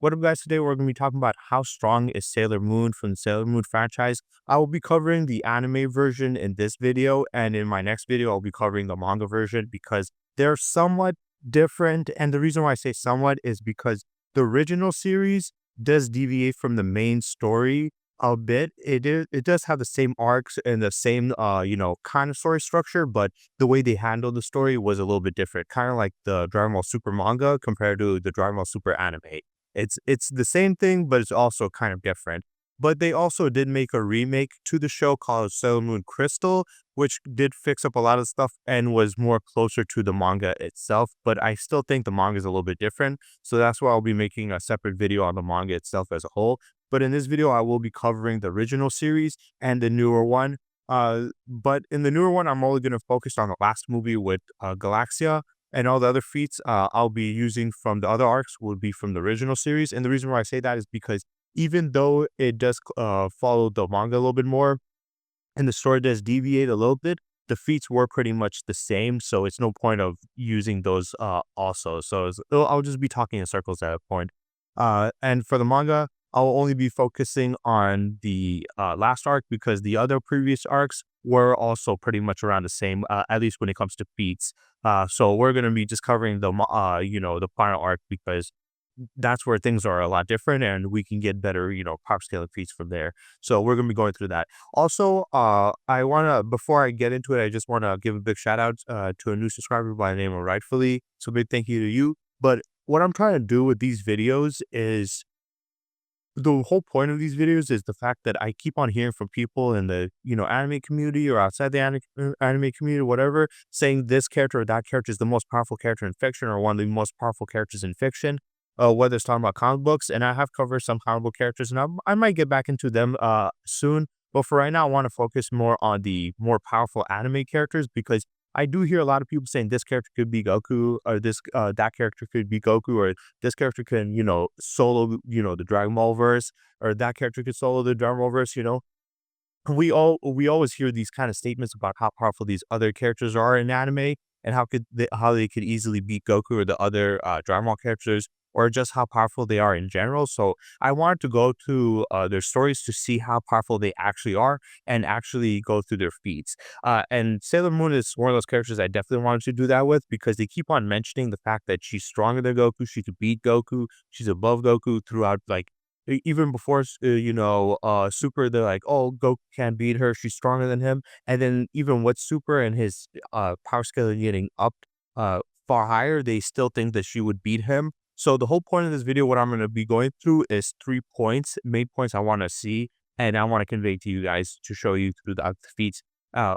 What up, guys? Today we're going to be talking about how strong is Sailor Moon from the Sailor Moon franchise. I will be covering the anime version in this video, and in my next video, I'll be covering the manga version because they're somewhat different. And the reason why I say somewhat is because the original series does deviate from the main story a bit. It does have the same arcs and the same kind of story structure, but the way they handled the story was a little bit different, kind of like the Dragon Ball Super manga compared to the Dragon Ball Super anime. It's the same thing, but it's also kind of different. But they also did make a remake to the show called Sailor Moon Crystal, which did fix up a lot of stuff and was more closer to the manga itself. But I still think the manga is a little bit different. So that's why I'll be making a separate video on the manga itself as a whole. But in this video, I will be covering the original series and the newer one. But in the newer one, I'm only going to focus on the last movie with Galaxia, and all the other feats I'll be using from the other arcs will be from the original series. And the reason why I say that is because even though it does follow the manga a little bit more and the story does deviate a little bit, the feats were pretty much the same. So it's no point of using those also. So I'll just be talking in circles at a point. And for the manga, I'll only be focusing on the last arc because the other previous arcs were also pretty much around the same, at least when it comes to feats. So we're going to be just covering the final arc because that's where things are a lot different and we can get better, power scaling feats from there. So we're going to be going through that. Also, before I get into it, I just want to give a big shout out to a new subscriber by the name of Rightfully. So big thank you to you. But what I'm trying to do with these videos is the whole point of these videos is the fact that I keep on hearing from people in the, anime community or outside the anime community, whatever, saying this character or that character is the most powerful character in fiction or one of the most powerful characters in fiction, whether it's talking about comic books. And I have covered some comic book characters and I might get back into them soon. But for right now, I want to focus more on the more powerful anime characters because I do hear a lot of people saying this character could be Goku or that character could be Goku or this character can, solo, the Dragon Ball verse, or that character could solo the Dragon Ball verse. We always hear these kind of statements about how powerful these other characters are in anime and how they could easily beat Goku or the other Dragon Ball characters or just how powerful they are in general. So I wanted to go to their stories to see how powerful they actually are and actually go through their feats. And Sailor Moon is one of those characters I definitely wanted to do that with because they keep on mentioning the fact that she's stronger than Goku, she could beat Goku, she's above Goku throughout even before Super, they're like, oh, Goku can't beat her, she's stronger than him. And then even with Super and his power scale getting up far higher, they still think that she would beat him. So the whole point of this video, what I'm going to be going through is 3 points, main points I want to see and I want to convey to you guys to show you through the feats.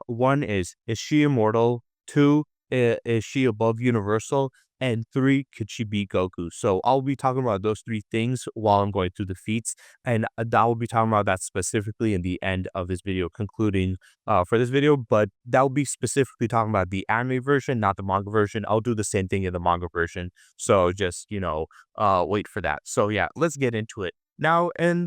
One is she immortal? Two, is she above universal? And three, could she beat Goku? So I'll be talking about those 3 things while I'm going through the feats, and I will be talking about that specifically in the end of this video, concluding for this video. But that will be specifically talking about the anime version, not the manga version. I'll do the same thing in the manga version. So just wait for that. So yeah, let's get into it. Now, in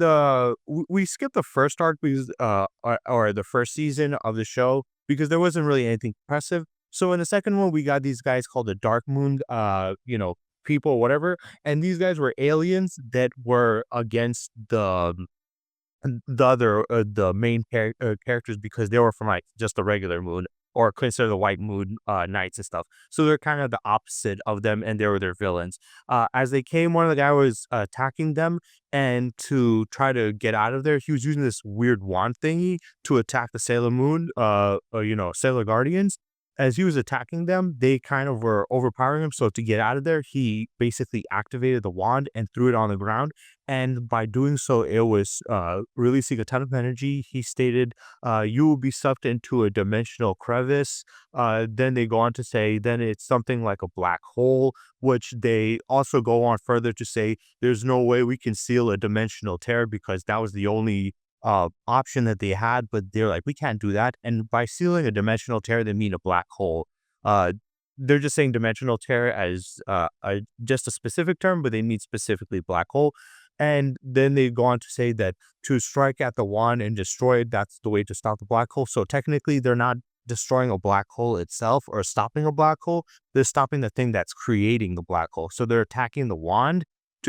we skipped the first arc because or the first season of the show because there wasn't really anything impressive. So in the second one, we got these guys called the Dark Moon, people, whatever, and these guys were aliens that were against the main characters because they were from like just the regular moon or consider the white moon knights and stuff. So they're kind of the opposite of them, and they were their villains. As they came, one of the guys was attacking them, and to try to get out of there, he was using this weird wand thingy to attack the Sailor Moon, Sailor Guardians. As he was attacking them, they kind of were overpowering him. So to get out of there, he basically activated the wand and threw it on the ground. And by doing so, it was releasing a ton of energy. He stated, you will be sucked into a dimensional crevice. Then they go on to say, then it's something like a black hole, which they also go on further to say, there's no way we can seal a dimensional tear because that was the only option that they had, but they're like, we can't do that. And by sealing a dimensional tear, they mean a black hole. Uh, they're just saying dimensional tear as just a specific term, but they mean specifically black hole. And then they go on to say that to strike at the wand and destroy it, that's the way to stop the black hole. So technically, they're not destroying a black hole itself or stopping a black hole. They're stopping the thing that's creating the black hole. So they're attacking the wand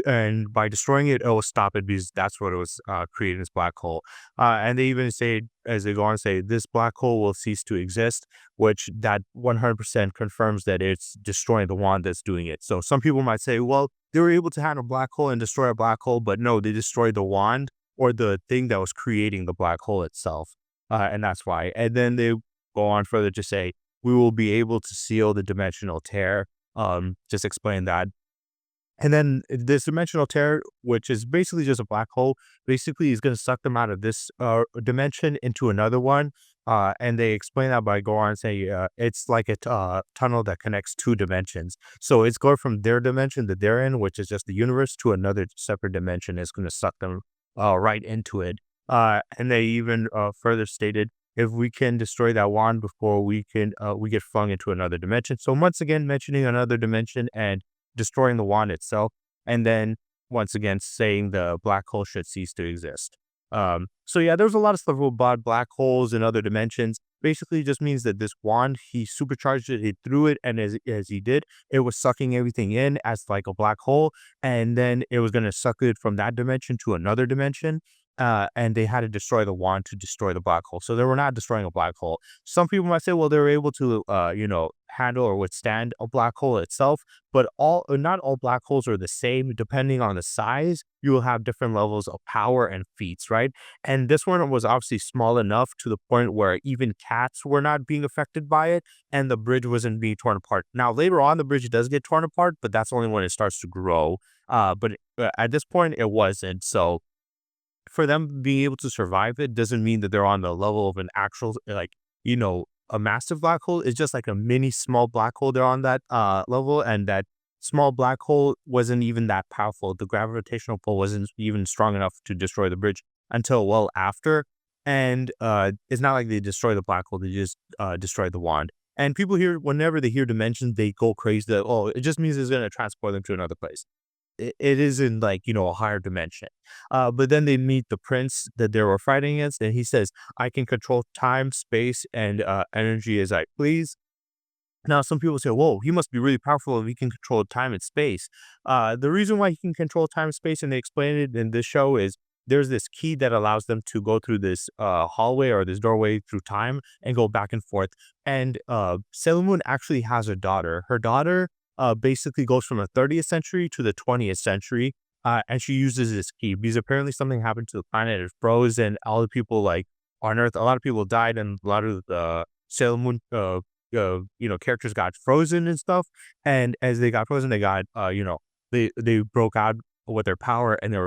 and by destroying it, it will stop it because that's what it was creating this black hole. And they even say, as they go on, say this black hole will cease to exist, which that 100% confirms that it's destroying the wand that's doing it. So some people might say, well, they were able to handle a black hole and destroy a black hole, but no, they destroyed the wand or the thing that was creating the black hole itself. And that's why. And then they go on further to say, we will be able to seal the dimensional tear. Just explain that. And then this dimensional tear, which is basically just a black hole, basically is going to suck them out of this dimension into another one. And they explain that by going on and say it's like a tunnel that connects two dimensions. So it's going from their dimension that they're in, which is just the universe, to another separate dimension. It's going to suck them right into it. And they even further stated, if we can destroy that wand before we get flung into another dimension. So once again, mentioning another dimension and destroying the wand itself, and then once again saying the black hole should cease to exist. So yeah, there's a lot of stuff about black holes and other dimensions. Basically, it just means that this wand, he supercharged it, he threw it, and as he did, it was sucking everything in as like a black hole, and then it was going to suck it from that dimension to another dimension. And they had to destroy the wand to destroy the black hole. So they were not destroying a black hole. Some people might say, well, they were able to, handle or withstand a black hole itself. But not all black holes are the same. Depending on the size, you will have different levels of power and feats, right? And this one was obviously small enough to the point where even cats were not being affected by it, and the bridge wasn't being torn apart. Now, later on, the bridge does get torn apart, but that's only when it starts to grow. But at this point, it wasn't. So for them being able to survive it doesn't mean that they're on the level of an actual, like, a massive black hole. It's just like a mini small black hole. They're on that level, and that small black hole wasn't even that powerful. The gravitational pull wasn't even strong enough to destroy the bridge until well after. And it's not like they destroy the black hole, they just destroy the wand. And people here, whenever they hear dimensions, they go crazy that, oh, it just means it's going to transport them to another place. It is in, like, a higher dimension. But then they meet the prince that they were fighting against, and he says, I can control time, space, and energy as I please. Now, some people say, whoa, he must be really powerful if he can control time and space. The reason why he can control time and space, and they explain it in this show, is there's this key that allows them to go through this hallway or this doorway through time and go back and forth. And Sailor Moon actually has a daughter. Her daughter basically goes from the 30th century to the 20th century. And she uses this key because apparently something happened to the planet. It froze, and all the people, like, on Earth, a lot of people died, and a lot of the Sailor Moon characters got frozen and stuff. And as they got frozen, they got they broke out with their power, and they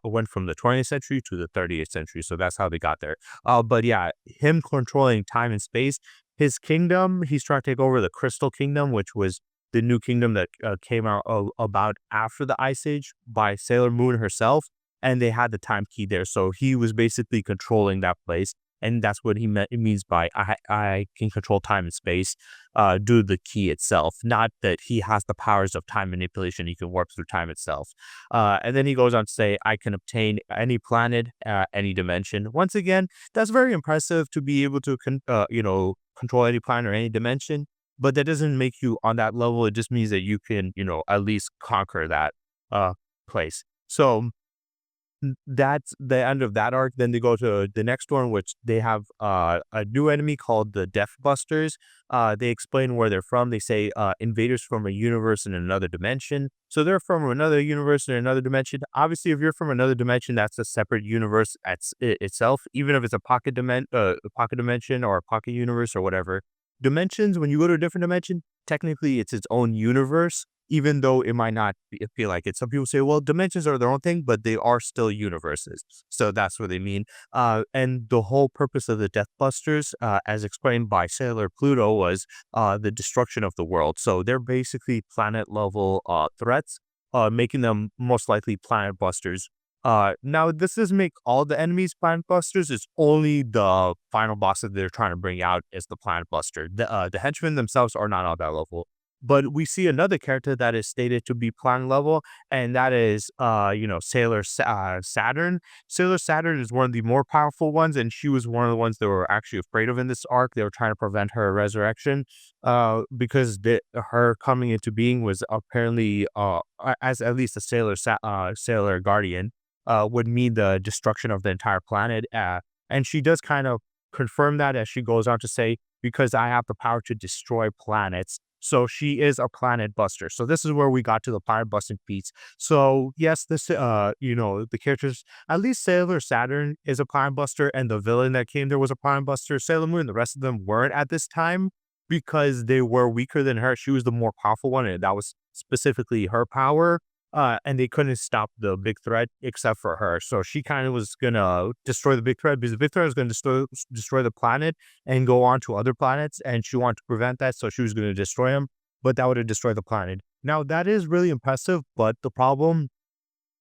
went from the 20th century to the 30th century. So that's how they got there. But yeah, him controlling time and space, his kingdom, he's trying to take over the Crystal Kingdom, which was the new kingdom that came out about after the Ice Age by Sailor Moon herself, and they had the time key there. So he was basically controlling that place, and that's what it means by I can control time and space, due to the key itself. Not that he has the powers of time manipulation; he can warp through time itself. And then he goes on to say, I can obtain any planet, any dimension. Once again, that's very impressive to be able to control any planet or any dimension. But that doesn't make you on that level. It just means that you can, at least conquer that place. So that's the end of that arc. Then they go to the next one, which they have a new enemy called the Death Busters. They explain where they're from. They say invaders from a universe in another dimension. So they're from another universe in another dimension. Obviously, if you're from another dimension, that's a separate universe itself. Even if it's a pocket dimension or a pocket universe or whatever. Dimensions, when you go to a different dimension, technically it's its own universe, even though it might not feel like it. Some people say, well, dimensions are their own thing, but they are still universes. So that's what they mean. And the whole purpose of the Death Busters, as explained by Sailor Pluto, was the destruction of the world. So they're basically planet level threats, making them most likely planet busters. Now this doesn't make all the enemies planet busters. It's only the final boss that they're trying to bring out is the planet buster. The henchmen themselves are not on that level. But we see another character that is stated to be planet level, and that is, Saturn. Sailor Saturn is one of the more powerful ones, and she was one of the ones that were actually afraid of in this arc. They were trying to prevent her resurrection, because her coming into being was apparently, as at least a Sailor Guardian, would mean the destruction of the entire planet. And she does kind of confirm that as she goes on to say, because I have the power to destroy planets. So she is a planet buster. So this is where we got to the planet busting feats. So yes, the characters, at least Sailor Saturn is a planet buster, and the villain that came there was a planet buster. Sailor Moon, the rest of them weren't at this time because they were weaker than her. She was the more powerful one, and that was specifically her power. And they couldn't stop the big threat except for her. So she kind of was gonna destroy the big threat because the big threat was gonna destroy the planet and go on to other planets, and she wanted to prevent that, so she was gonna destroy them, but that would have destroyed the planet. Now that is really impressive, but the problem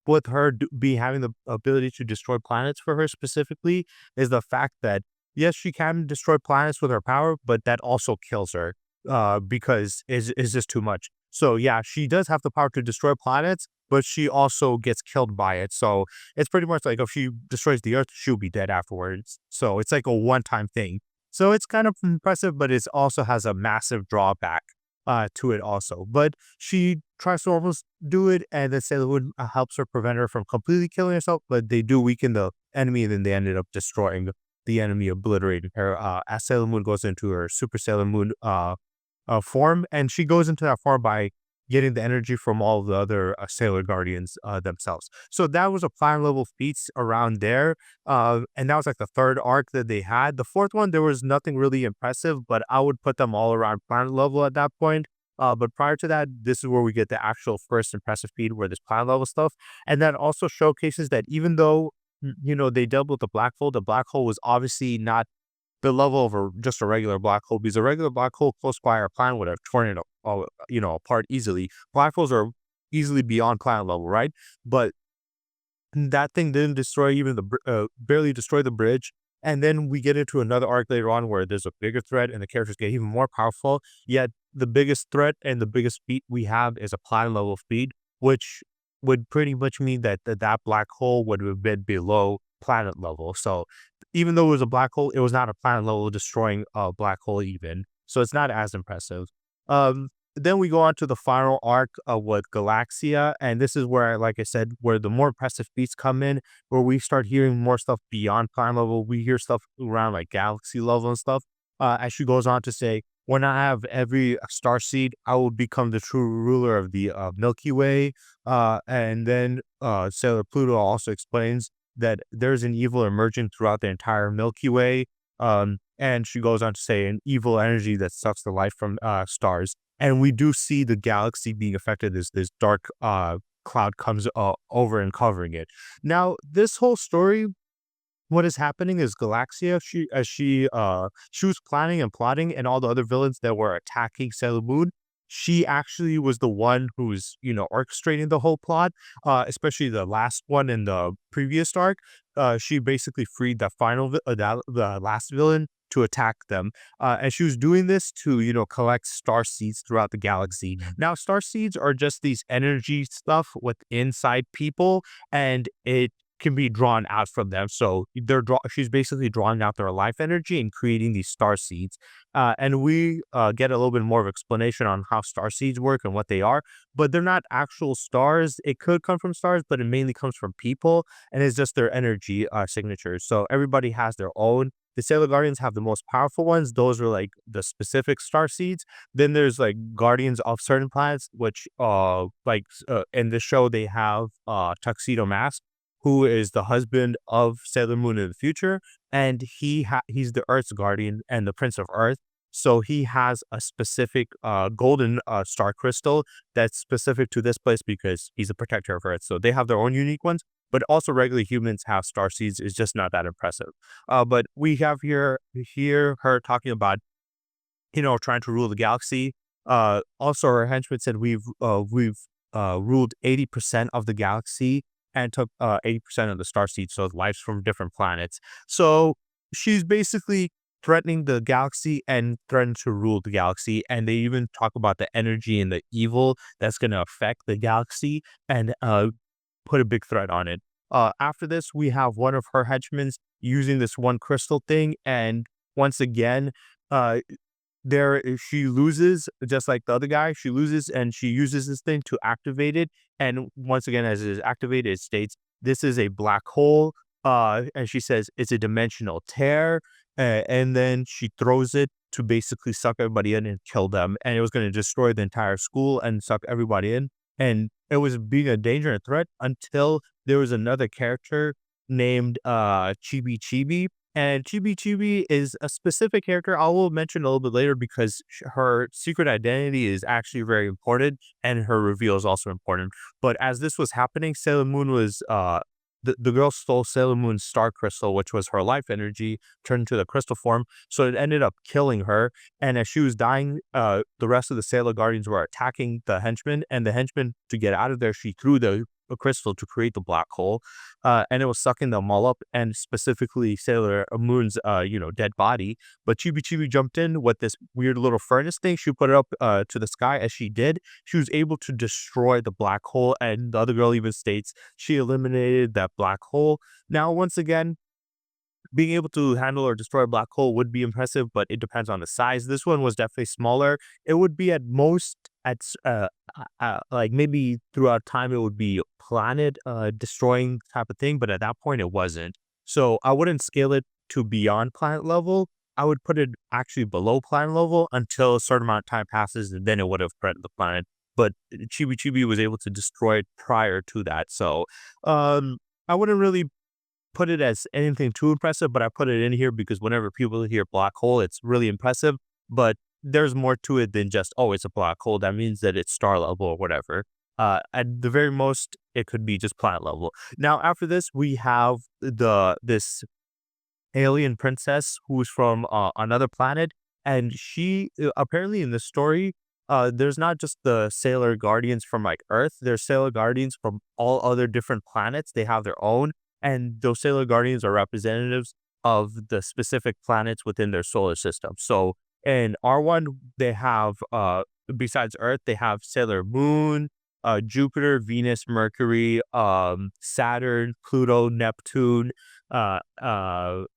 with her having the ability to destroy planets for her specifically is the fact that yes, she can destroy planets with her power, but that also kills her, because is just too much. So yeah, she does have the power to destroy planets, but she also gets killed by it. So it's pretty much like if she destroys the Earth, she'll be dead afterwards. So it's like a one-time thing. So it's kind of impressive, but it also has a massive drawback to it also. But she tries to almost do it, and then Sailor Moon helps her prevent her from completely killing herself, but they do weaken the enemy, and then they ended up destroying the enemy, obliterating her. As Sailor Moon goes into her Super Sailor Moon form, and she goes into that form by getting the energy from all the other Sailor Guardians themselves. So that was a planet level feats around there, and that was like the third arc that they had. The fourth one, there was nothing really impressive, but I would put them all around planet level at that point. But prior to that, this is where we get the actual first impressive feat, where there's planet level stuff, and that also showcases that even though they dealt with the black hole was obviously not the level of just a regular black hole, because a regular black hole close by our planet would have torn it apart easily. Black holes are easily beyond planet level, right? But that thing didn't destroy even barely destroy the bridge. And then we get into another arc later on where there's a bigger threat and the characters get even more powerful. Yet the biggest threat and the biggest feat we have is a planet level feat, which would pretty much mean that black hole would have been below planet level. So even though it was a black hole, it was not a planet level destroying a black hole even. So it's not as impressive. Um, then we go on to the final arc with Galaxia, and this is where, like I said, where the more impressive feats come in, where we start hearing more stuff beyond planet level. We hear stuff around like galaxy level and stuff. As she goes on to say, "When I have every star seed, I will become the true ruler of the Milky Way." And then Sailor Pluto also explains that there's an evil emerging throughout the entire Milky Way. And she goes on to say, an evil energy that sucks the life from stars. And we do see the galaxy being affected as this dark cloud comes over and covering it. Now, this whole story, what is happening is Galaxia, she was planning and plotting, and all the other villains that were attacking Sailor Moon, she actually was the one who's, orchestrating the whole plot, especially the last one in the previous arc. She basically freed the last villain to attack them. And she was doing this to, collect star seeds throughout the galaxy. Now, star seeds are just these energy stuff with inside people, and it can be drawn out from them. So she's basically drawing out their life energy and creating these star seeds. And we get a little bit more of explanation on how star seeds work and what they are, but they're not actual stars. It could come from stars, but it mainly comes from people, and it's just their energy signatures. So everybody has their own. The Sailor Guardians have the most powerful ones. Those are like the specific star seeds. Then there's like guardians of certain planets, which in the show they have Tuxedo Mask, who is the husband of Sailor Moon in the future, and he's the Earth's guardian and the Prince of Earth. So he has a specific golden star crystal that's specific to this place because he's a protector of Earth. So they have their own unique ones, but also regular humans have star seeds. It's just not that impressive. But we have here her talking about trying to rule the galaxy. Also, her henchman said we've ruled 80% of the galaxy and took 80% of the star seeds, so lives from different planets. So she's basically threatening the galaxy and threatening to rule the galaxy. And they even talk about the energy and the evil that's going to affect the galaxy and put a big threat on it. After this, we have one of her henchmen using this one crystal thing, and once again, uh, she loses just like the other guy. She loses, and she uses this thing to activate it. And once again, as it is activated, it states this is a black hole. And she says it's a dimensional tear. And then she throws it to basically suck everybody in and kill them. And it was going to destroy the entire school and suck everybody in. And it was being a danger and threat until there was another character named Chibi Chibi. And Chibi Chibi is a specific character I will mention a little bit later because her secret identity is actually very important and her reveal is also important. But as this was happening, Sailor Moon was the girl stole Sailor Moon's star crystal, which was her life energy, turned into the crystal form. So it ended up killing her. And as she was dying, the rest of the Sailor Guardians were attacking the henchmen. And the henchmen, to get out of there, she threw the crystal to create the black hole, and it was sucking them all up, and specifically Sailor Moon's, dead body. But Chibi Chibi jumped in with this weird little furnace thing. She put it up to the sky. As she did, she was able to destroy the black hole, and the other girl even states she eliminated that black hole. Now, once again, being able to handle or destroy a black hole would be impressive, but it depends on the size. This one was definitely smaller. It would be at most like maybe throughout time it would be a planet destroying type of thing, but at that point it wasn't. So I wouldn't scale it to beyond planet level. I would put it actually below planet level until a certain amount of time passes, and then it would have threatened the planet. But Chibi Chibi was able to destroy it prior to that. So I wouldn't really put it as anything too impressive, but I put it in here because whenever people hear black hole, it's really impressive. But there's more to it than just, oh, it's a black hole. That means that it's star level or whatever. At the very most, it could be just planet level. Now, after this, we have this alien princess who's from another planet, and she apparently in the story, there's not just the Sailor Guardians from like Earth. There's Sailor Guardians from all other different planets. They have their own, and those Sailor Guardians are representatives of the specific planets within their solar system. So in R1, they have besides Earth, they have Sailor Moon, Jupiter, Venus, Mercury, Saturn, Pluto, Neptune, and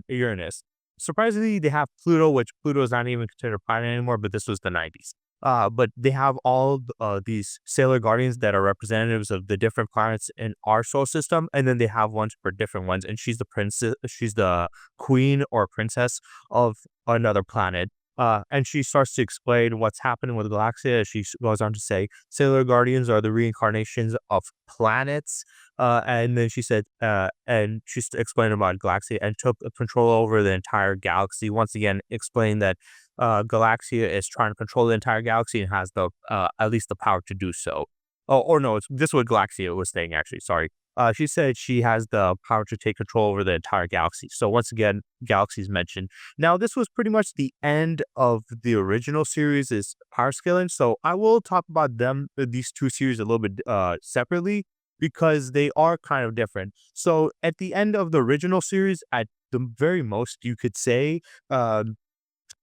Uranus. Surprisingly, they have Pluto, which Pluto is not even considered a planet anymore, but this was the 90s. But they have all these Sailor Guardians that are representatives of the different planets in our solar system, and then they have ones for different ones. And she's the princess, she's the queen or princess of another planet. And she starts to explain what's happening with Galaxia. She goes on to say, Sailor Guardians are the reincarnations of planets. And then she said, and she's explained about Galaxia and took control over the entire galaxy. Once again, explained that Galaxia is trying to control the entire galaxy and has the at least the power to do so. Oh, or no, this is what Galaxia was saying actually. Sorry. She said she has the power to take control over the entire galaxy. So once again, galaxies mentioned. Now, this was pretty much the end of the original series is power scaling. So I will talk about these two series a little bit separately because they are kind of different. So at the end of the original series, at the very most, you could say,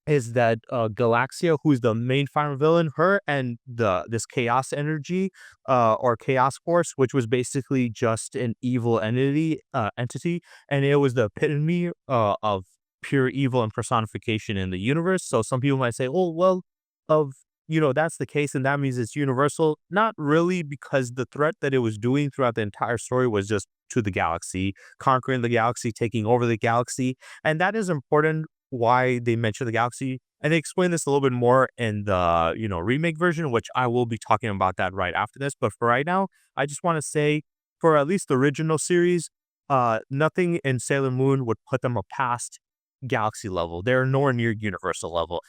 is that Galaxia, who's the main final villain, her and this chaos energy, or chaos force, which was basically just an evil entity, and it was the epitome of pure evil and personification in the universe. So some people might say, oh well, of that's the case, and that means it's universal. Not really, because the threat that it was doing throughout the entire story was just to the galaxy, conquering the galaxy, taking over the galaxy, and that is important why they mention the galaxy. And they explain this a little bit more in the, remake version, which I will be talking about that right after this. But for right now, I just want to say for at least the original series, nothing in Sailor Moon would put them past galaxy level. They're nowhere near universal level.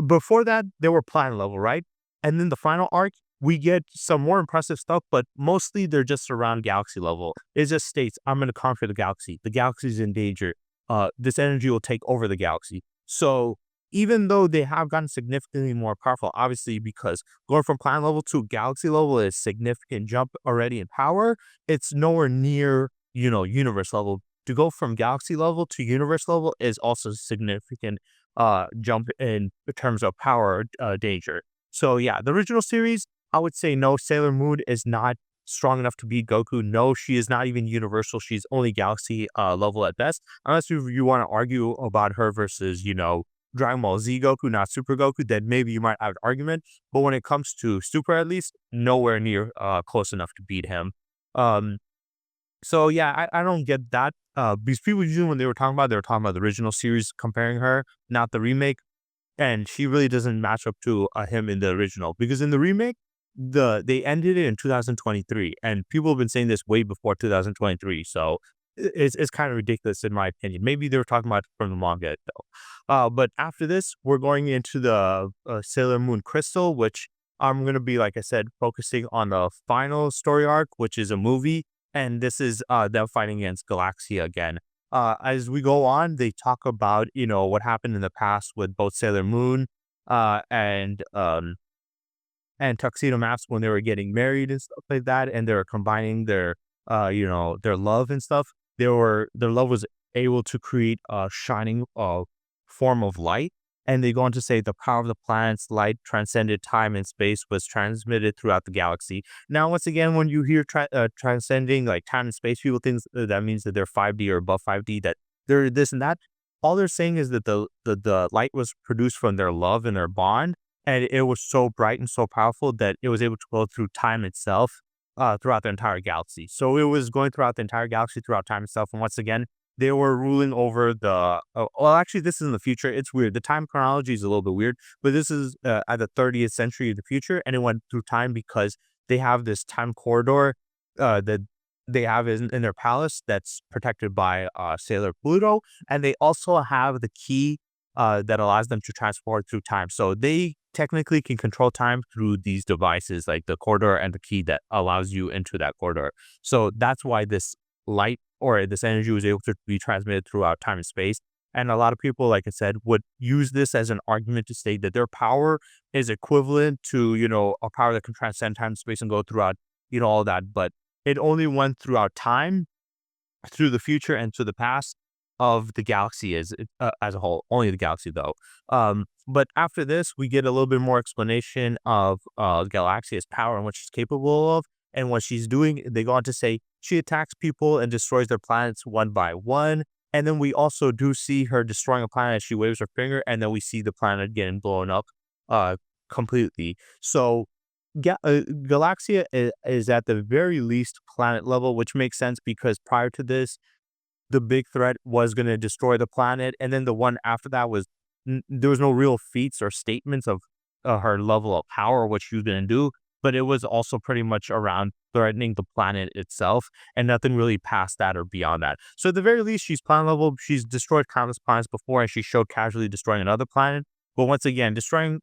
Before that, they were planet level, right? And then the final arc, we get some more impressive stuff, but mostly they're just around galaxy level. It just states, I'm going to conquer the galaxy. The galaxy is in danger. This energy will take over the galaxy. So even though they have gotten significantly more powerful, obviously, because going from planet level to galaxy level is a significant jump already in power, it's nowhere near, universe level. to go from galaxy level to universe level is also a significant jump in terms of power danger. So yeah, the original series, I would say no, Sailor Moon is not strong enough to beat Goku. No, she is not even universal. She's only galaxy level at best. Unless you want to argue about her versus, Dragon Ball Z Goku, not Super Goku, then maybe you might have an argument. But when it comes to Super, at least, nowhere near close enough to beat him. Um, so yeah, I don't get that. Because people usually when they were talking about the original series, comparing her, not the remake, and she really doesn't match up to him in the original. Because in the remake, they ended it in 2023, and people have been saying this way before 2023. So it's kind of ridiculous in my opinion. Maybe they were talking about it from the manga though. But after this, we're going into the Sailor Moon Crystal, which I'm gonna be, like I said, focusing on the final story arc, which is a movie, and this is them fighting against Galaxia again. As we go on, they talk about what happened in the past with both Sailor Moon uh, and um, and Tuxedo Mask when they were getting married and stuff like that, and they were combining their love and stuff. Their love was able to create a shining form of light. And they go on to say the power of the planet's light transcended time and space, was transmitted throughout the galaxy. Now, once again, when you hear transcending like time and space, people think that means that they're 5D or above 5D, that they're this and that. All they're saying is that the light was produced from their love and their bond, and it was so bright and so powerful that it was able to go through time itself, throughout the entire galaxy. So it was going throughout the entire galaxy, throughout time itself. And once again, they were ruling over well, actually, this is in the future. It's weird. The time chronology is a little bit weird, but this is at the 30th century of the future, and it went through time because they have this time corridor that they have in their palace that's protected by Sailor Pluto, and they also have the key that allows them to transport through time. So they technically can control time through these devices like the corridor and the key that allows you into that corridor. So that's why this light or this energy was able to be transmitted throughout time and space. And a lot of people, like I said, would use this as an argument to state that their power is equivalent to, a power that can transcend time and space and go throughout, all that. But it only went throughout time, through the future, and to the past of the galaxy as a whole. Only the galaxy, though. But after this, we get a little bit more explanation of Galaxia's power and what she's capable of and what she's doing. They go on to say she attacks people and destroys their planets one by one. And then we also do see her destroying a planet as she waves her finger, and then we see the planet getting blown up uh, completely. So Galaxia is at the very least planet level, which makes sense because prior to this, the big threat was going to destroy the planet, and then the one after that was there was no real feats or statements of her level of power, what she was going to do, but it was also pretty much around threatening the planet itself, and nothing really past that or beyond that. So at the very least, she's planet level. She's destroyed countless planets before, and she showed casually destroying another planet. But once again,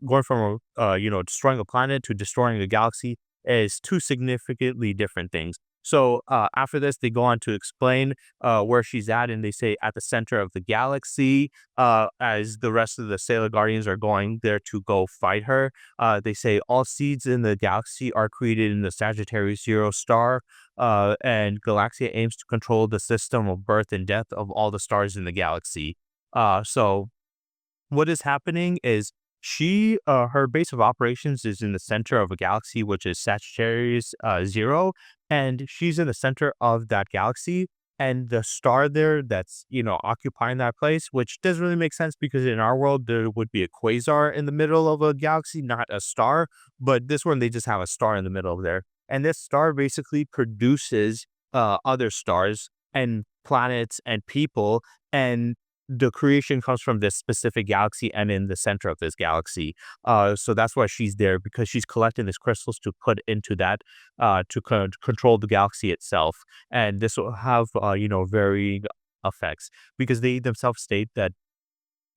going from destroying a planet to destroying a galaxy is two significantly different things. So after this, they go on to explain where she's at, and they say at the center of the galaxy, as the rest of the Sailor Guardians are going there to go fight her. They say all seeds in the galaxy are created in the Sagittarius Zero star, and Galaxia aims to control the system of birth and death of all the stars in the galaxy. So what is happening is her base of operations is in the center of a galaxy, which is Sagittarius Zero, and she's in the center of that galaxy. And the star there that's, occupying that place, which doesn't really make sense because in our world, there would be a quasar in the middle of a galaxy, not a star. But this one, they just have a star in the middle of there. And this star basically produces other stars and planets and people. And the creation comes from this specific galaxy and in the center of this galaxy. So that's why she's there, because she's collecting these crystals to put into that to control the galaxy itself. And this will have, varying effects because they themselves state that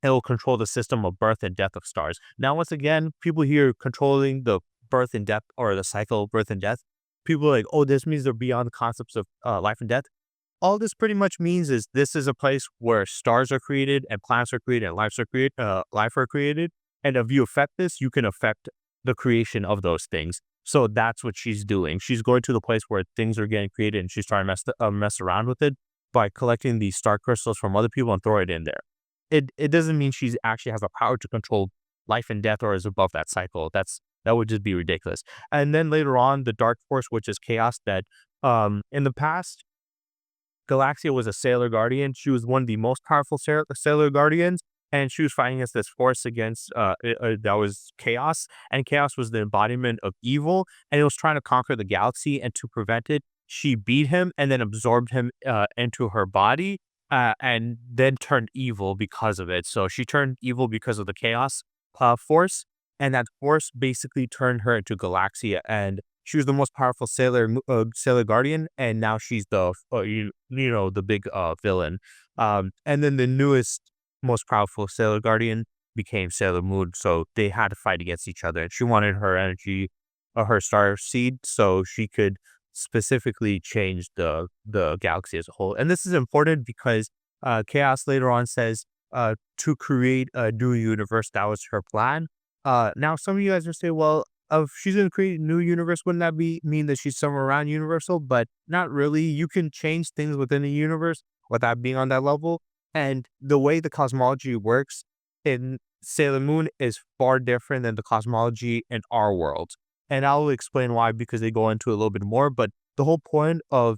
it will control the system of birth and death of stars. Now, once again, people here controlling the birth and death or the cycle of birth and death. People are like, oh, this means they're beyond the concepts of life and death. All this pretty much means is this is a place where stars are created and planets are created and life are created. And if you affect this, you can affect the creation of those things. So that's what she's doing. She's going to the place where things are getting created and she's trying to mess around with it. by collecting these star crystals from other people and throw it in there. It doesn't mean she's actually has a power to control life and death or is above that cycle. That would just be ridiculous. And then later on, the Dark Force, which is chaos, that in the past, Galaxia was a Sailor Guardian. She was one of the most powerful Sailor Guardians, and she was fighting against this force against that was chaos, and chaos was the embodiment of evil, and it was trying to conquer the galaxy. And to prevent it, she beat him and then absorbed him into her body, and then turned evil because of it. So she turned evil because of the chaos force, and that force basically turned her into Galaxia, and she was the most powerful Sailor Guardian, and now she's the the big villain. And then the newest, most powerful Sailor Guardian became Sailor Moon, so they had to fight against each other. And she wanted her energy, her star seed, so she could specifically change the galaxy as a whole. And this is important because Chaos later on says to create a new universe. That was her plan. Now some of you guys will say, well, if she's going to create a new universe, wouldn't that mean that she's somewhere around universal? But not really. You can change things within a universe without being on that level. And the way the cosmology works in Sailor Moon is far different than the cosmology in our world. And I'll explain why, because they go into it a little bit more. But the whole point of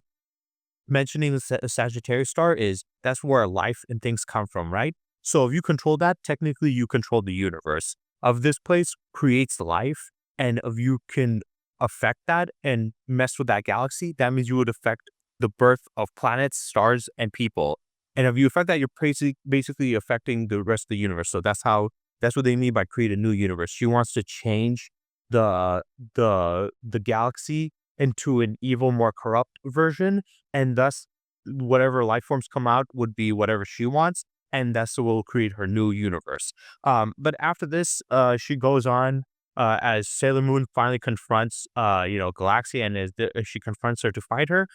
mentioning the Sagittarius star is that's where life and things come from, right? So if you control that, technically you control the universe. Of this place creates life, and if you can affect that and mess with that galaxy, that means you would affect the birth of planets, stars, and people. And if you affect that, you're basically affecting the rest of the universe. So that's what they mean by create a new universe. She wants to change the the galaxy into an evil, more corrupt version, and thus whatever life forms come out would be whatever she wants, and that's what will create her new universe. But after this, she goes on as Sailor Moon finally confronts, Galaxia, and as she confronts her to fight her,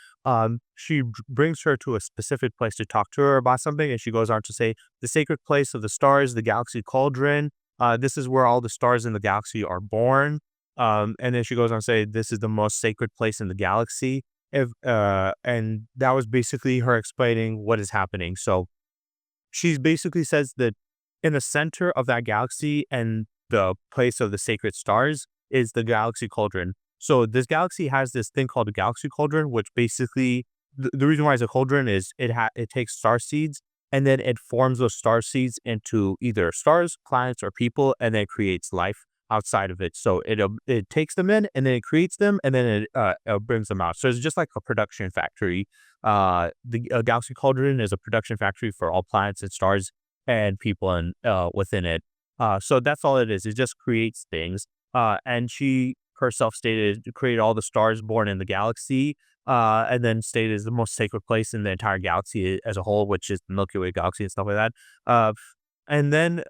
she brings her to a specific place to talk to her about something, and she goes on to say, the sacred place of the stars, the galaxy cauldron. This is where all the stars in the galaxy are born. And then she goes on to say, this is the most sacred place in the galaxy. And that was basically her explaining what is happening. So she basically says that in the center of that galaxy and the place of the sacred stars is the galaxy cauldron. So this galaxy has this thing called the galaxy cauldron, which basically the reason why it's a cauldron is it takes star seeds and then it forms those star seeds into either stars, planets, or people, and then it creates life outside of it. So it takes them in and then it creates them and then it brings them out. So it's just like a production factory. The galaxy cauldron is a production factory for all planets and stars and people and within it. So that's all it is. It just creates things. And she herself stated to create all the stars born in the galaxy, and then stated is the most sacred place in the entire galaxy as a whole, which is the Milky Way galaxy and stuff like that. And then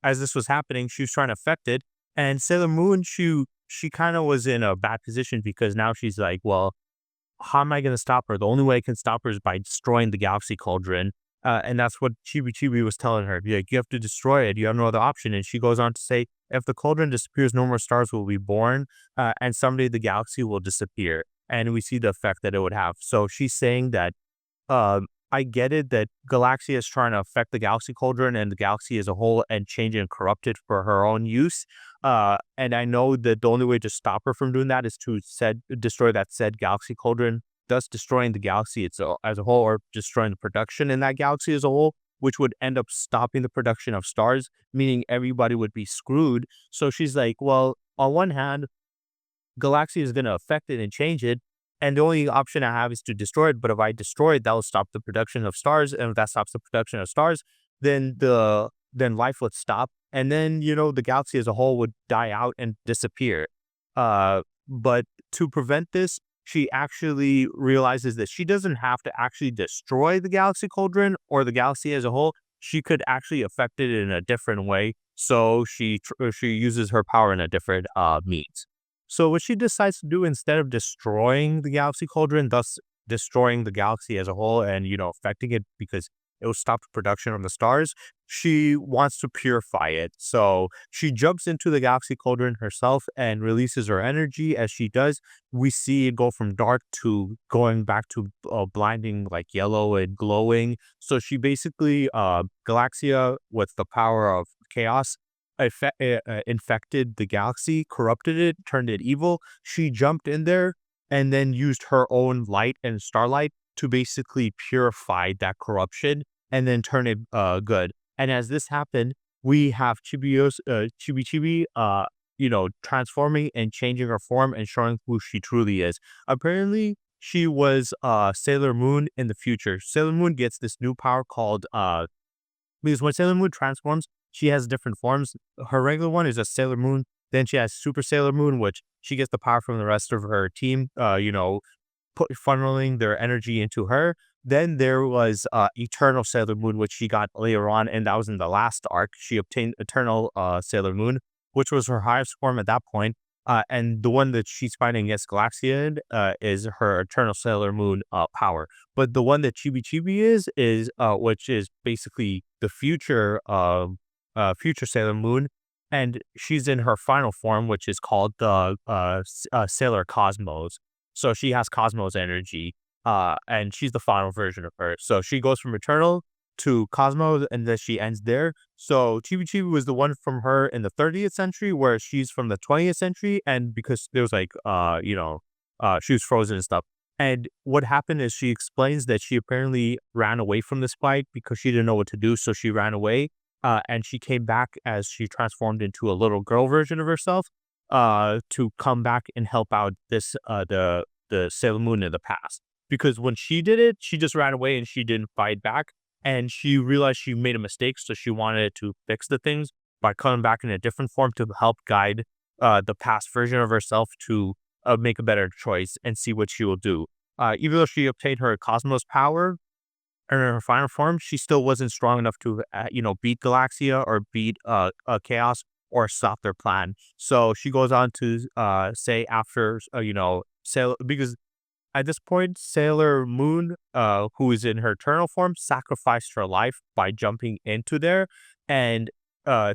as this was happening, she was trying to affect it. And Sailor Moon, she kind of was in a bad position because now she's like, well, how am I going to stop her? The only way I can stop her is by destroying the galaxy cauldron. And that's what Chibi Chibi was telling her. Like, you have to destroy it. You have no other option. And she goes on to say, if the cauldron disappears, no more stars will be born. And someday the galaxy will disappear. And we see the effect that it would have. So she's saying that I get it that Galaxia is trying to affect the galaxy cauldron and the galaxy as a whole and change it and corrupt it for her own use. And I know that the only way to stop her from doing that is to destroy that said galaxy cauldron, thus destroying the galaxy itself as a whole, or destroying the production in that galaxy as a whole, which would end up stopping the production of stars, meaning everybody would be screwed. So she's like, well, on one hand, Galaxia is going to affect it and change it. And the only option I have is to destroy it. But if I destroy it, that will stop the production of stars. And if that stops the production of stars, then life would stop. And then, the galaxy as a whole would die out and disappear. But to prevent this, she actually realizes that she doesn't have to actually destroy the galaxy cauldron or the galaxy as a whole. She could actually affect it in a different way. So she uses her power in a different means. So what she decides to do, instead of destroying the galaxy cauldron, thus destroying the galaxy as a whole and, affecting it, because it will stop the production of the stars. She wants to purify it. So she jumps into the Galaxy Cauldron herself and releases her energy. As she does, we see it go from dark to going back to blinding, like yellow and glowing. So she basically, Galaxia, with the power of chaos, infected the galaxy, corrupted it, turned it evil. She jumped in there and then used her own light and starlight to basically purify that corruption and then turn it good. And as this happened, we have Chibi Chibi, transforming and changing her form and showing who she truly is. Apparently, she was Sailor Moon in the future. Sailor Moon gets this new power called because when Sailor Moon transforms, she has different forms. Her regular one is a Sailor Moon. Then she has Super Sailor Moon, which she gets the power from the rest of her team. Funneling their energy into her. Then there was Eternal Sailor Moon, which she got later on, and that was in the last arc. She obtained Eternal Sailor Moon, which was her highest form at that point. And the one that she's fighting against Galaxia in, is her Eternal Sailor Moon power. But the one that Chibi Chibi is which is basically the future Sailor Moon, and she's in her final form, which is called the Sailor Cosmos. So she has Cosmos energy, and she's the final version of her. So she goes from Eternal to Cosmos, and then she ends there. So Chibi Chibi was the one from her in the 30th century, where she's from the 20th century, and because there was like, she was frozen and stuff. And what happened is she explains that she apparently ran away from this fight because she didn't know what to do, so she ran away. And she came back as she transformed into a little girl version of herself, to come back and help out the Sailor Moon in the past. Because when she did it, she just ran away and she didn't fight back. And she realized she made a mistake, so she wanted to fix the things by coming back in a different form to help guide the past version of herself to make a better choice and see what she will do. Even though she obtained her Cosmos power, in her final form, she still wasn't strong enough to, beat Galaxia or beat Chaos or stop their plan. So she goes on to say after, Sailor, because at this point, Sailor Moon, who is in her eternal form, sacrificed her life by jumping into there. And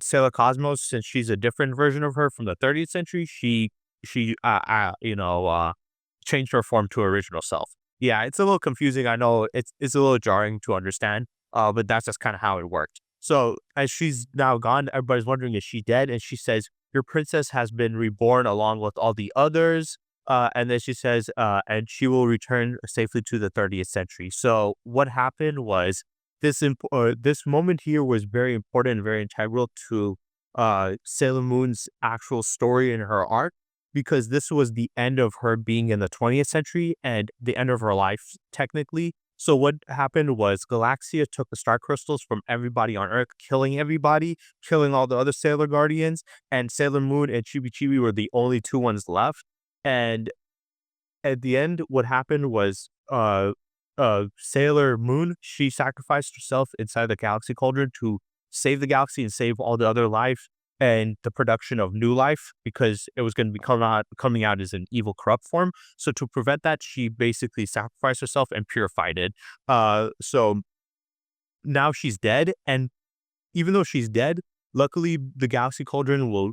Sailor Cosmos, since she's a different version of her from the 30th century, she changed her form to her original self. Yeah, it's a little confusing. I know it's a little jarring to understand, but that's just kind of how it worked. So as she's now gone, everybody's wondering, is she dead? And she says, your princess has been reborn along with all the others. And then she says, and she will return safely to the 30th century. So what happened was this moment here was very important and very integral to Sailor Moon's actual story in her arc, because this was the end of her being in the 20th century and the end of her life, technically. So what happened was Galaxia took the star crystals from everybody on Earth, killing everybody, killing all the other Sailor Guardians, and Sailor Moon and Chibi Chibi were the only two ones left. And at the end, what happened was Sailor Moon, she sacrificed herself inside the Galaxy Cauldron to save the galaxy and save all the other life and the production of new life, because it was going to be coming out as an evil corrupt form. So to prevent that, she basically sacrificed herself and purified it. So now she's dead, and even though she's dead, luckily the Galaxy Cauldron will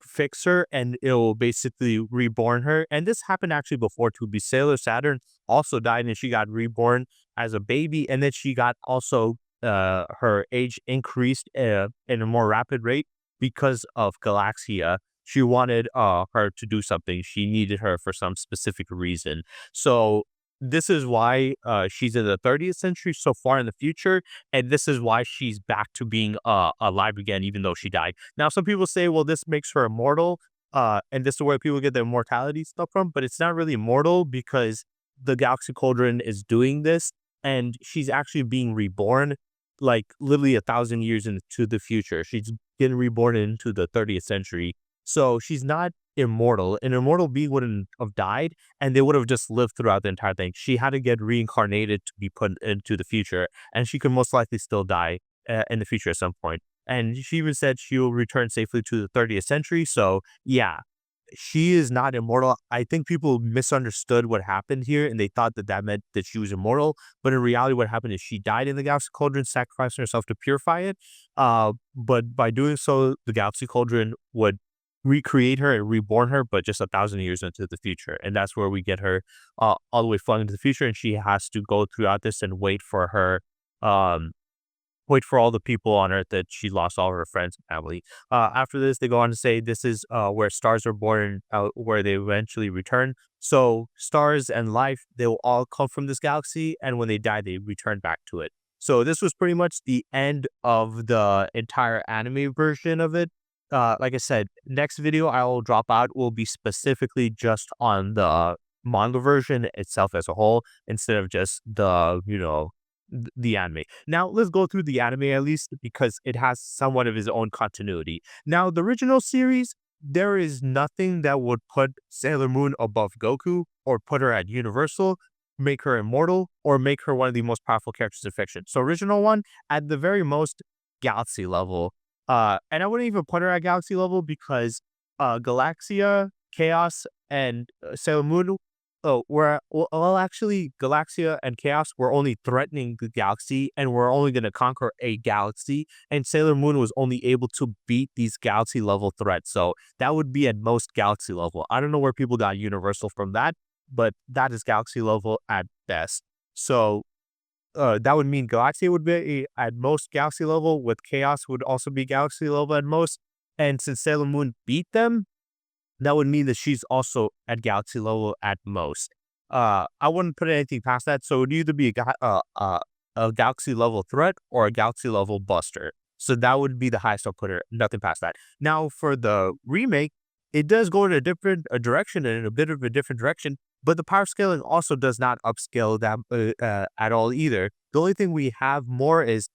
fix her and it'll basically reborn her. And this happened actually before too. Be Sailor Saturn also died and she got reborn as a baby, and then she got also her age increased in a more rapid rate because of Galaxia. She wanted her to do something. She needed her for some specific reason. So this is why she's in the 30th century so far in the future, and this is why she's back to being alive again, even though she died. Now, some people say, well, this makes her immortal, and this is where people get the immortality stuff from, but it's not really immortal because the Galaxy Cauldron is doing this, and she's actually being reborn, like literally 1,000 years into the future. She's getting reborn into the 30th century. So she's not immortal. An immortal being wouldn't have died, and they would have just lived throughout the entire thing. She had to get reincarnated to be put into the future, and she could most likely still die in the future at some point. And she even said she will return safely to the 30th century. So yeah, she is not immortal. I think people misunderstood what happened here, and they thought that that meant that she was immortal. But in reality, what happened is she died in the Galaxy Cauldron, sacrificing herself to purify it. But by doing so, the Galaxy Cauldron would recreate her and reborn her, but just 1,000 years into the future, and that's where we get her all the way flung into the future, and she has to go throughout this and um, wait for all the people on Earth that she lost all her friends and family. After this, they go on to say this is where stars are born, where they eventually return. So stars and life, they will all come from this galaxy, and when they die, they return back to it. So this was pretty much the end of the entire anime version of it. Like I said, next video I will drop out will be specifically just on the manga version itself as a whole, instead of just the anime. Now, let's go through the anime at least because it has somewhat of its own continuity. Now, the original series, there is nothing that would put Sailor Moon above Goku or put her at Universal, make her immortal, or make her one of the most powerful characters in fiction. So, original one, at the very most, Galaxy level. And I wouldn't even put her at Galaxy level because Galaxia, Chaos, and Sailor Moon actually, Galaxia and Chaos were only threatening the galaxy, and we're only going to conquer a galaxy. And Sailor Moon was only able to beat these galaxy level threats. So that would be at most galaxy level. I don't know where people got Universal from that, but that is galaxy level at best. So that would mean Galaxia would be at most galaxy level, with Chaos would also be galaxy level at most. And since Sailor Moon beat them, that would mean that she's also at galaxy level at most. I wouldn't put anything past that. So it would either be a galaxy level threat or a galaxy level buster. So that would be the highest I'll put her. Nothing past that. Now for the remake, it does go in a different direction and in a bit of a different direction. But the power scaling also does not upscale that at all either. The only thing we have more is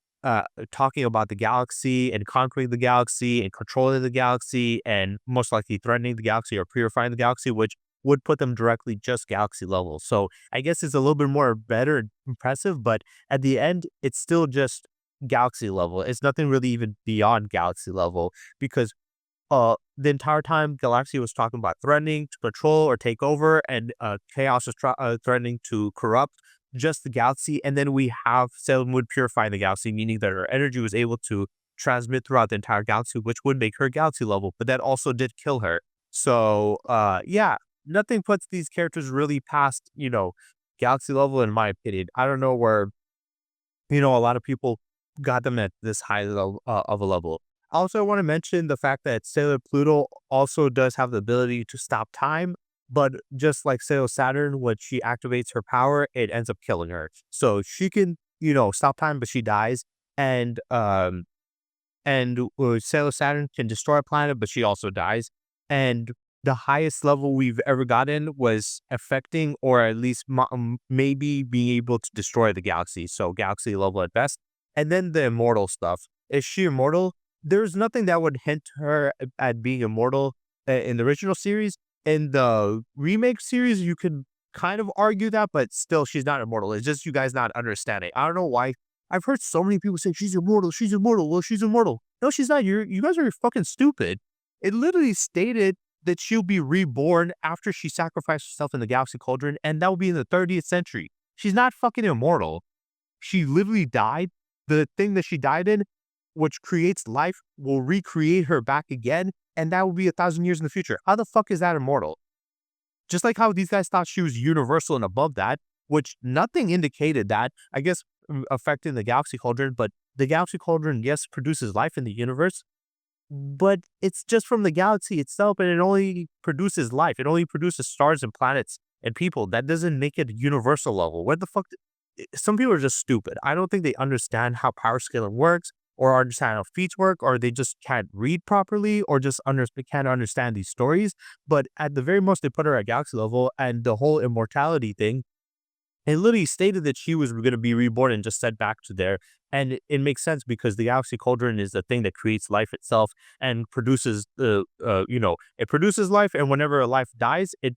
talking about the galaxy and conquering the galaxy and controlling the galaxy and most likely threatening the galaxy or purifying the galaxy, which would put them directly just galaxy level. So I guess it's a little bit more better, impressive, but at the end, it's still just galaxy level. It's nothing really even beyond galaxy level because the entire time Galaxia was talking about threatening to control or take over, and Chaos was threatening to corrupt just the galaxy. And then we have Sailor Moon purifying the galaxy, meaning that her energy was able to transmit throughout the entire galaxy, which would make her galaxy level, but that also did kill her. So, yeah, nothing puts these characters really past, galaxy level, in my opinion. I don't know where a lot of people got them at this high level of a level. Also, I want to mention the fact that Sailor Pluto also does have the ability to stop time, but just like Sailor Saturn, when she activates her power, it ends up killing her. So she can, stop time, but she dies. And Sailor Saturn can destroy a planet, but she also dies. And the highest level we've ever gotten was affecting, or at least maybe being able to destroy the galaxy. So galaxy level at best. And then the immortal stuff. Is she immortal? There's nothing that would hint her at being immortal in the original series. In the remake series, you could kind of argue that, but still, she's not immortal. It's just you guys not understanding. I don't know why. I've heard so many people say she's immortal. She's immortal. Well, she's immortal. No, she's not. You guys are fucking stupid. It literally stated that she'll be reborn after she sacrificed herself in the Galaxy Cauldron, and that will be in the 30th century. She's not fucking immortal. She literally died. The thing that she died in, which creates life, will recreate her back again, and that will be 1,000 years in the future. How the fuck is that immortal? Just like how these guys thought she was universal and above that, which nothing indicated that, I guess, affecting the Galaxy Cauldron, but the Galaxy Cauldron, yes, produces life in the universe, but it's just from the galaxy itself, and it only produces life. It only produces stars and planets and people. That doesn't make it universal level. What the fuck? Some people are just stupid. I don't think they understand how power scaling works, or understand how feats work, or they just can't read properly, or just can't understand these stories. But at the very most, they put her at galaxy level, and the whole immortality thing, it literally stated that she was going to be reborn and just sent back to there. And it makes sense because the Galaxy Cauldron is the thing that creates life itself and produces it produces life. And whenever a life dies, it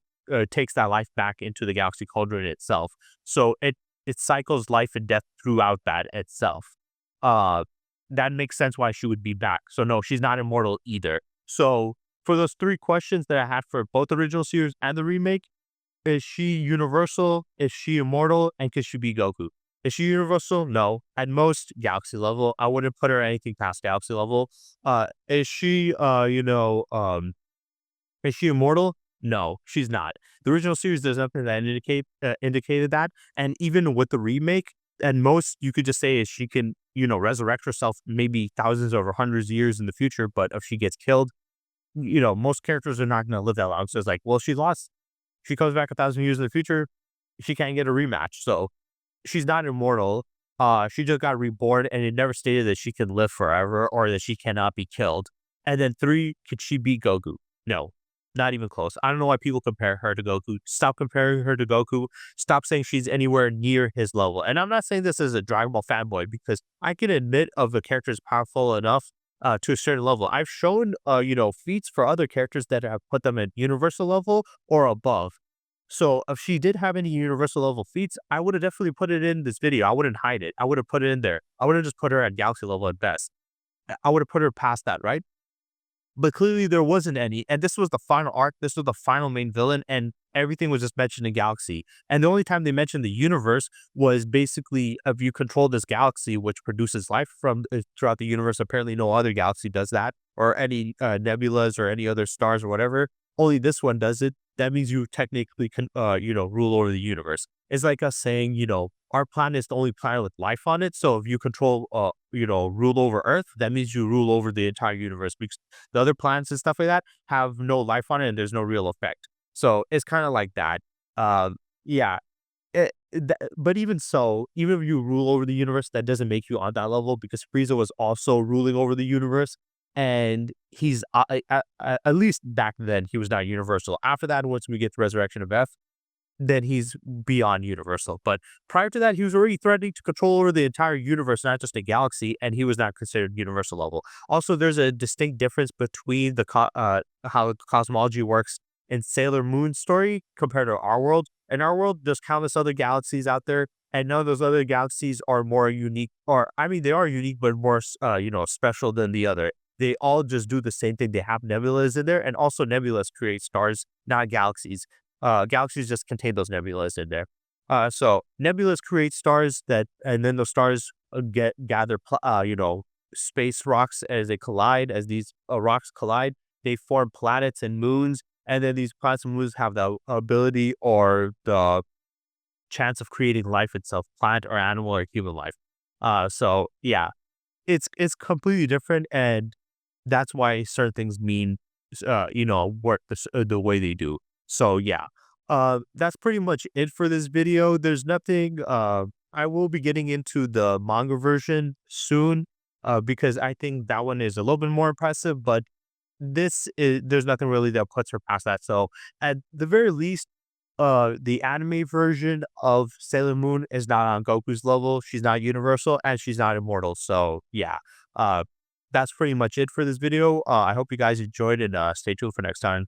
takes that life back into the Galaxy Cauldron itself. So it cycles life and death throughout that itself. Uh, that makes sense why she would be back. So no, she's not immortal either. So for those three questions that I had for both the original series and the remake, is she universal? Is she immortal? And could she be Goku? Is she universal? No. At most, galaxy level. I wouldn't put her anything past galaxy level. Is she is she immortal? No, she's not. The original series does nothing that indicated that, and even with the remake, at most you could just say is she can resurrect herself maybe thousands over hundreds of years in the future. But if she gets killed, most characters are not going to live that long. So it's like, well, she lost. She comes back 1,000 years in the future. She can't get a rematch. So she's not immortal. She just got reborn, and it never stated that she can live forever or that she cannot be killed. And then three, could she beat Goku? No, not even close. I don't know why people compare her to Goku. Stop comparing her to Goku. Stop saying she's anywhere near his level. And I'm not saying this as a Dragon Ball fanboy because I can admit of a character is powerful enough to a certain level. I've shown, feats for other characters that have put them at universal level or above. So if she did have any universal level feats, I would have definitely put it in this video. I wouldn't hide it. I would have put it in there. I wouldn't just put her at galaxy level at best. I would have put her past that, right? But clearly there wasn't any. And this was the final arc. This was the final main villain. And everything was just mentioned in Galaxy. And the only time they mentioned the universe was basically if you control this galaxy, which produces life from throughout the universe. Apparently no other galaxy does that, or any nebulas or any other stars or whatever. Only this one does it. That means you technically can, rule over the universe. It's like us saying, our planet is the only planet with life on it. So if you control, rule over Earth, that means you rule over the entire universe because the other planets and stuff like that have no life on it and there's no real effect. So it's kind of like that. Yeah. But even so, even if you rule over the universe, that doesn't make you on that level because Frieza was also ruling over the universe. And he's at least back then he was not universal. After that, once we get to Resurrection of F, then he's beyond universal. But prior to that, he was already threatening to control over the entire universe, not just a galaxy, and he was not considered universal level. Also, there's a distinct difference between how cosmology works in Sailor Moon's story compared to our world. In our world, there's countless other galaxies out there, and none of those other galaxies are more unique, or I mean, they are unique, but more special than the other. They all just do the same thing. They have nebulas in there, and also nebulas create stars, not galaxies. Galaxies just contain those nebulas in there. So nebulas create stars and then those stars gather, space rocks as they collide. As these rocks collide, they form planets and moons, and then these planets and moons have the ability or the chance of creating life itself, plant or animal or human life. So yeah, it's completely different, and that's why certain things mean, work the way they do. So yeah, that's pretty much it for this video. There's nothing. I will be getting into the manga version soon, because I think that one is a little bit more impressive. But there's nothing really that puts her past that. So at the very least, the anime version of Sailor Moon is not on Goku's level. She's not universal and she's not immortal. So yeah, uh, that's pretty much it for this video. I hope you guys enjoyed and stay tuned for next time.